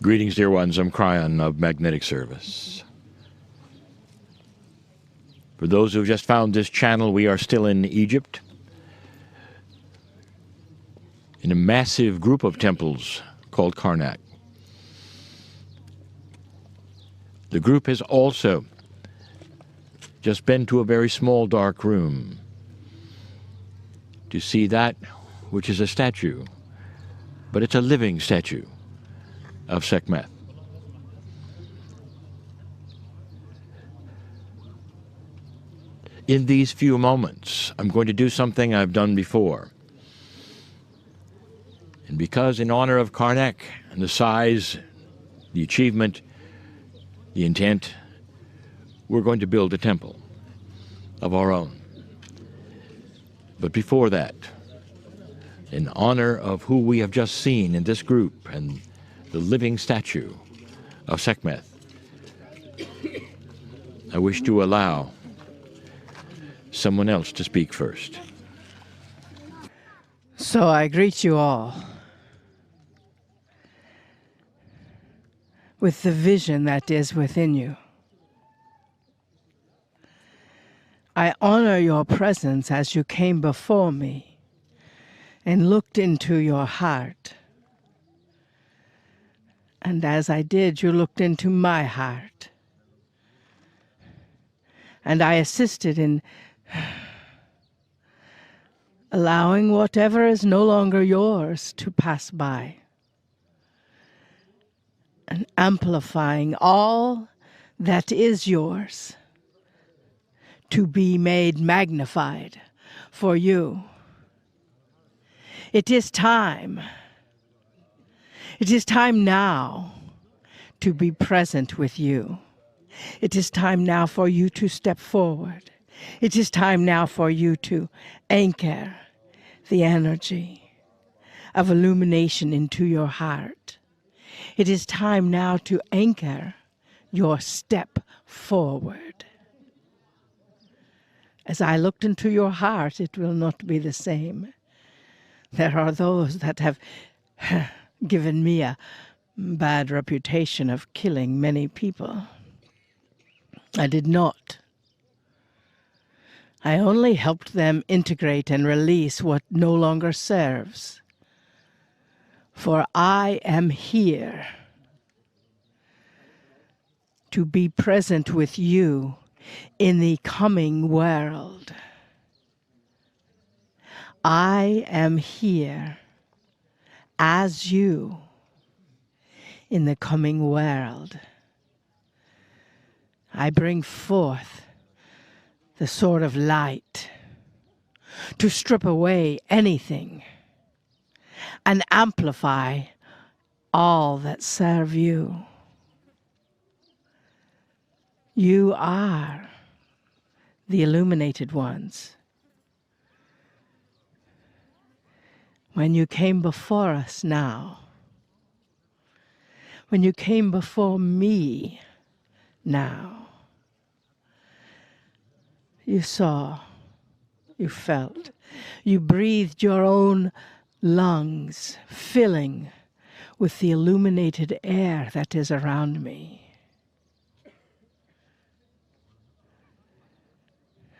Greetings, dear ones. I'm Kryon of Magnetic Service. For those who've just found this channel, we are still in Egypt, in a massive group of temples called Karnak. The group has also just been to a very small dark room to see that which is a statue, but it's a living statue of Sekhmet. In these few moments, I'm going to do something I've done before. And because in honor of Karnak and the size, the achievement, the intent, we're going to build a temple of our own. But before that, in honor of who we have just seen in this group and the living statue of Sekhmet, I wish to allow someone else to speak first. So I greet you all with the vision that is within you. I honor your presence as you came before me and looked into your heart. And as I did, you looked into my heart. And I assisted in allowing whatever is no longer yours to pass by, and amplifying all that is yours to be made magnified for you. It is time. It is time now to be present with you. It is time now for you to step forward. It is time now for you to anchor the energy of illumination into your heart. It is time now to anchor your step forward. As I looked into your heart, it will not be the same. There are those that have given me a bad reputation of killing many people. I did not. I only helped them integrate and release what no longer serves. For I am here to be present with you in the coming world. I am here as you in the coming world. I bring forth the sword of light to strip away anything and amplify all that serve you. You are the illuminated ones. When you came before us now, when you came before me now, you saw, you felt, you breathed your own lungs, filling with the illuminated air that is around me.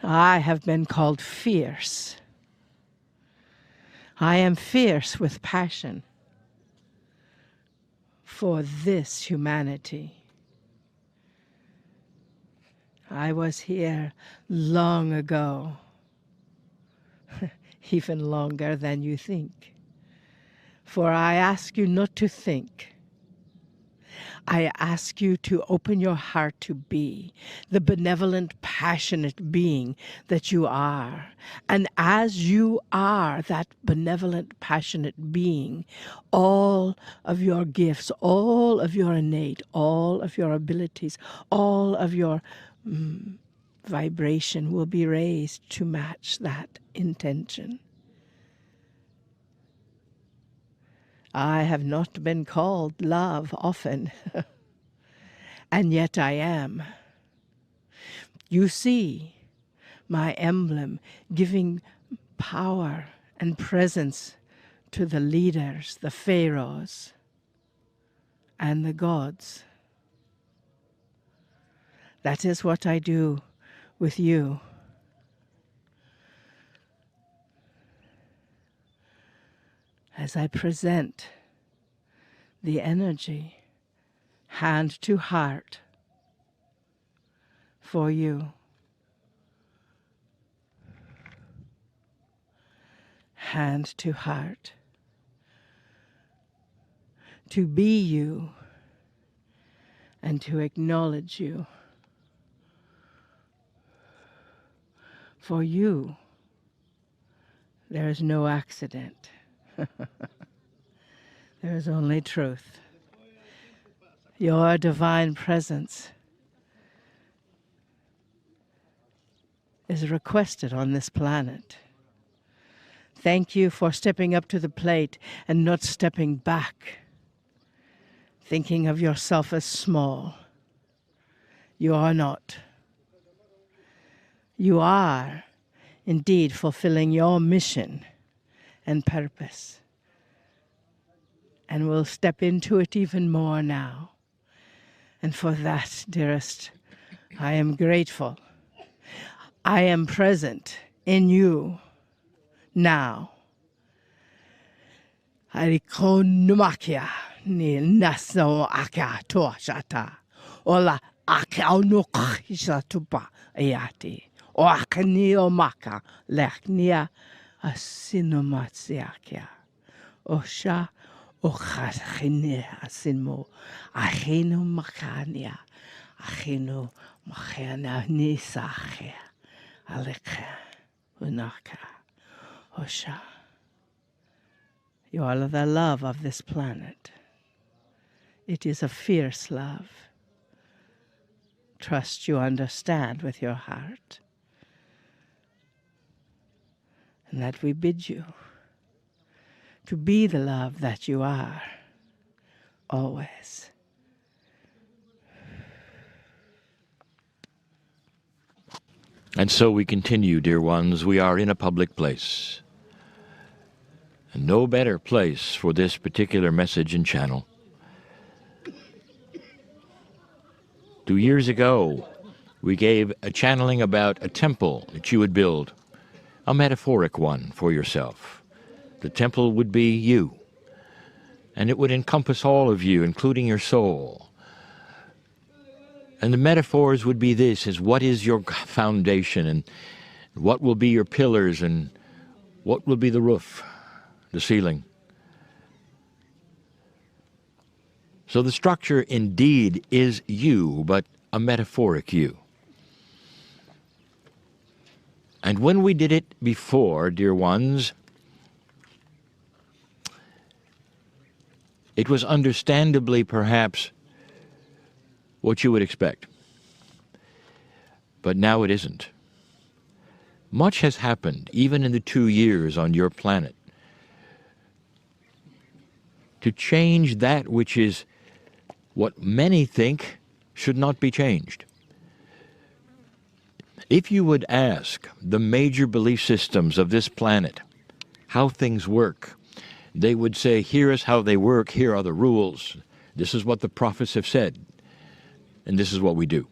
I have been called fierce. I am fierce with passion for this humanity. I was here long ago, even longer than you think. For I ask you not to think. I ask you to open your heart to be the benevolent, passionate being that you are. And as you are that benevolent, passionate being, all of your gifts, all of your innate, all of your abilities, all of your vibration will be raised to match that intention. I have not been called love often, and yet I am. You see my emblem giving power and presence to the leaders, the pharaohs, and the gods. That is what I do with you. As I present the energy hand to heart for you. Hand to heart. To be you and to acknowledge you. For you, there is no accident. There is only truth. Your divine presence is requested on this planet. Thank you for stepping up to the plate and not stepping back, thinking of yourself as small. You are not. You are indeed fulfilling your mission and purpose, and will step into it even more now. And for that, dearest, I am grateful. I am present in you now. Harikonumakia ni naso aka toashata. Ola akaunukishatupa ayati. O akanio maka leknia asinomatsiakia. Osha ochachine asinmo. Achino makania. Achino makana nisachia. Aleka unaka. Osha. You are the love of this planet. It is a fierce love. Trust you understand with your heart. And that we bid you to be the love that you are, always. And so we continue, dear ones. We are in a public place. And no better place for this particular message and channel. 2 years ago, we gave a channeling about a temple that you would build, a metaphoric one for yourself. The temple would be you, and it would encompass all of you, including your soul. And the metaphors would be this, is what is your foundation, and what will be your pillars, and what will be the roof, the ceiling. So the structure indeed is you, but a metaphoric you. And when we did it before, dear ones, it was understandably perhaps what you would expect. But now it isn't. Much has happened, even in the 2 years on your planet, to change that which is what many think should not be changed. If you would ask the major belief systems of this planet how things work, they would say, here is how they work, here are the rules, this is what the prophets have said, and this is what we do.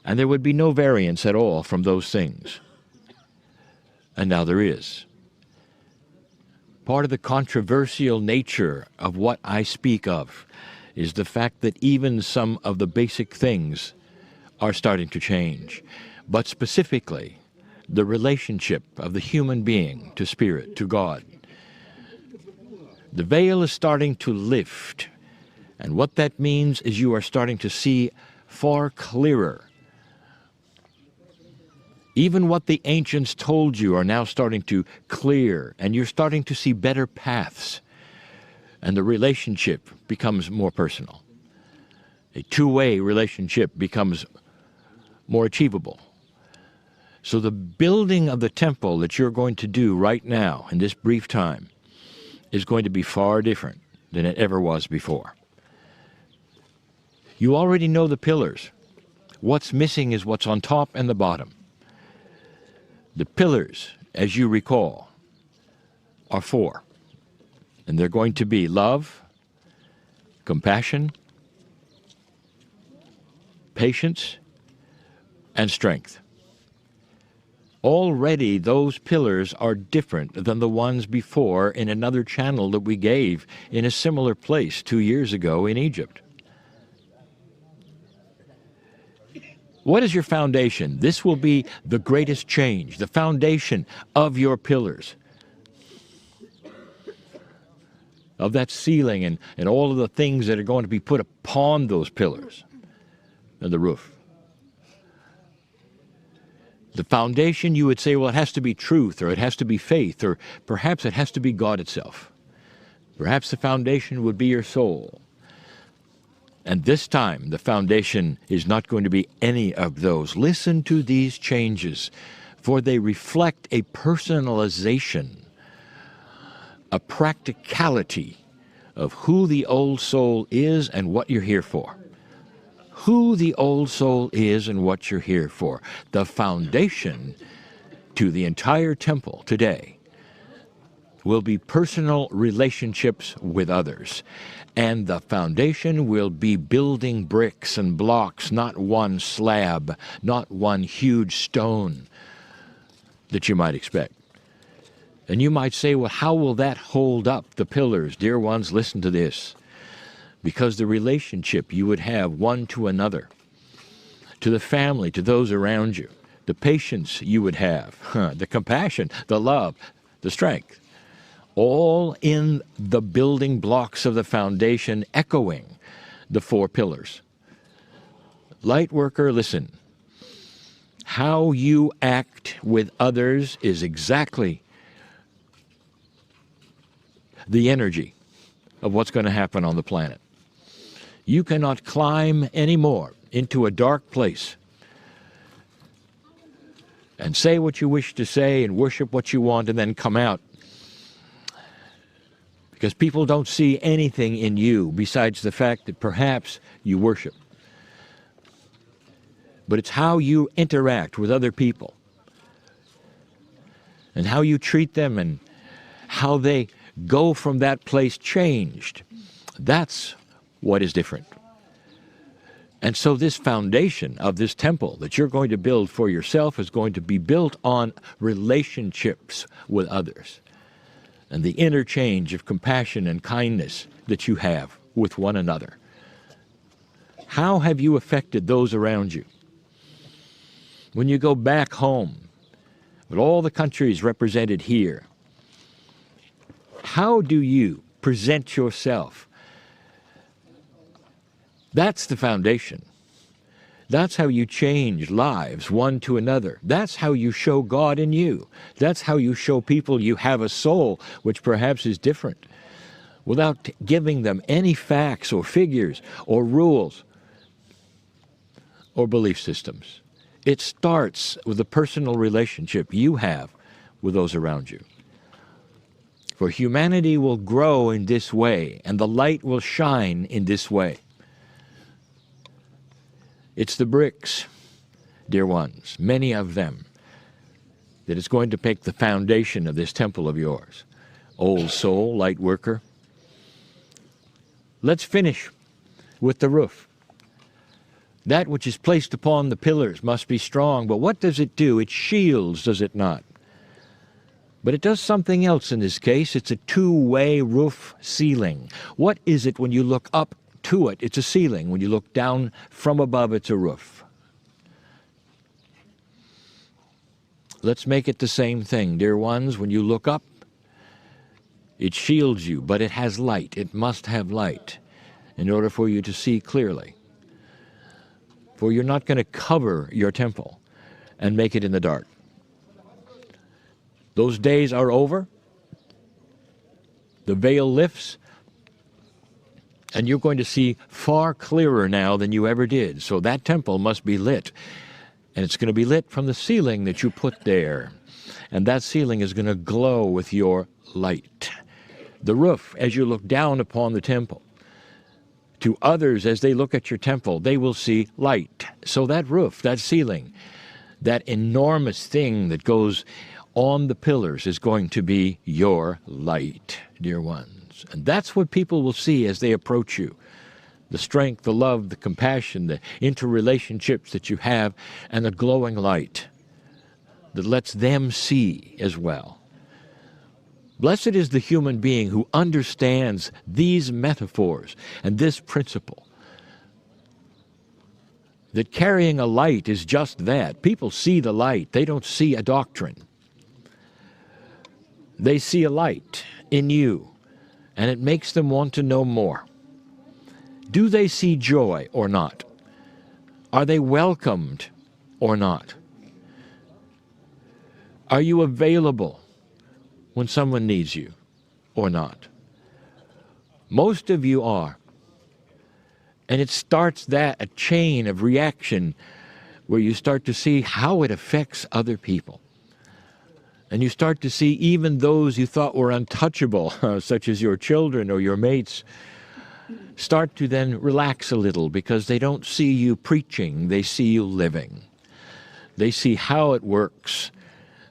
And there would be no variance at all from those things. And now there is. Part of the controversial nature of what I speak of is the fact that even some of the basic things are starting to change. But specifically, the relationship of the human being to spirit, to God. The veil is starting to lift. And what that means is you are starting to see far clearer. Even what the ancients told you are now starting to clear, and you're starting to see better paths. And the relationship becomes more personal. A two-way relationship becomes more achievable. So the building of the temple that you're going to do right now in this brief time is going to be far different than it ever was before. You already know the pillars. What's missing is what's on top and the bottom. The pillars, as you recall, are 4. And they're going to be love, compassion, patience, and strength. Already those pillars are different than the ones before in another channel that we gave in a similar place 2 years ago in Egypt. What is your foundation? This will be the greatest change, the foundation of your pillars, of that ceiling and all of the things that are going to be put upon those pillars and the roof. The foundation, you would say, well, it has to be truth, or it has to be faith, or perhaps it has to be God itself. Perhaps the foundation would be your soul. And this time, the foundation is not going to be any of those. Listen to these changes, for they reflect a personalization, a practicality of who the old soul is and what you're here for. Who the old soul is and what you're here for. The foundation to the entire temple today will be personal relationships with others. And the foundation will be building bricks and blocks, not one slab, not one huge stone that you might expect. And you might say, well, how will that hold up the pillars? Dear ones, listen to this. Because the relationship you would have one to another, to the family, to those around you, the patience you would have, the compassion, the love, the strength, all in the building blocks of the foundation, echoing the 4 pillars. Light worker, listen. How you act with others is exactly the energy of what's going to happen on the planet. You cannot climb anymore into a dark place and say what you wish to say and worship what you want and then come out, because people don't see anything in you besides the fact that perhaps you worship. But it's how you interact with other people and how you treat them and how they go from that place changed. That's what is different. And so this foundation of this temple that you're going to build for yourself is going to be built on relationships with others and the interchange of compassion and kindness that you have with one another. How have you affected those around you? When you go back home, with all the countries represented here, how do you present yourself? That's the foundation. That's how you change lives one to another. That's how you show God in you. That's how you show people you have a soul which perhaps is different, without giving them any facts or figures or rules or belief systems. It starts with the personal relationship you have with those around you. For humanity will grow in this way, and the light will shine in this way. It's the bricks, dear ones, many of them, that is going to make the foundation of this temple of yours. Old soul, light worker. Let's finish with the roof. That which is placed upon the pillars must be strong, but what does it do? It shields, does it not? But it does something else in this case. It's a two-way roof ceiling. What is it when you look up to it? It's a ceiling. When you look down from above, it's a roof. Let's make it the same thing, dear ones. When you look up, it shields you, but it has light. It must have light in order for you to see clearly. For you're not going to cover your temple and make it in the dark. Those days are over. The veil lifts, and you're going to see far clearer now than you ever did. So that temple must be lit, and it's going to be lit from the ceiling that you put there. And that ceiling is going to glow with your light. The roof, as you look down upon the temple, to others as they look at your temple, they will see light. So that roof, that ceiling, that enormous thing that goes on the pillars is going to be your light. dear ones. And that's what people will see as they approach you. The strength, the love, the compassion, the interrelationships that you have, and the glowing light that lets them see as well. Blessed is the human being who understands these metaphors and this principle, that carrying a light is just that. People see the light. They don't see a doctrine. They see a light in you, and it makes them want to know more. Do they see joy or not? Are they welcomed or not? Are you available when someone needs you or not? Most of you are. And it starts a chain of reaction where you start to see how it affects other people. And you start to see even those you thought were untouchable, such as your children or your mates, start to then relax a little because they don't see you preaching, they see you living. They see how it works.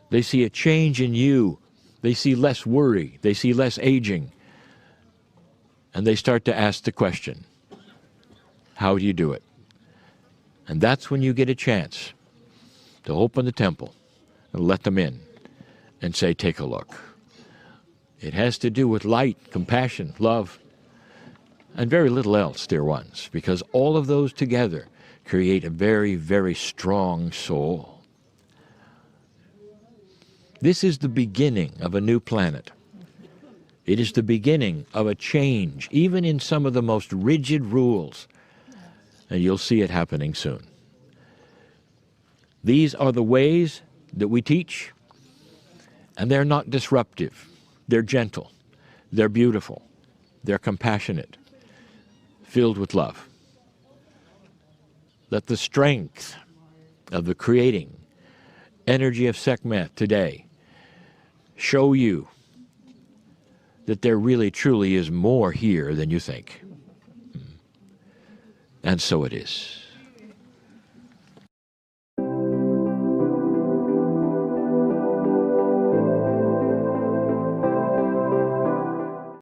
They see a change in you. They see less worry. They see less aging. And they start to ask the question, how do you do it? And that's when you get a chance to open the temple and let them in and say, take a look. It has to do with light, compassion, love, and very little else, dear ones, because all of those together create a very, very strong soul. This is the beginning of a new planet. It is the beginning of a change, even in some of the most rigid rules. And you'll see it happening soon. These are the ways that we teach, and they're not disruptive. They're gentle. They're beautiful. They're compassionate, filled with love. Let the strength of the creating energy of Sekhmet today show you that there really truly is more here than you think. And so it is.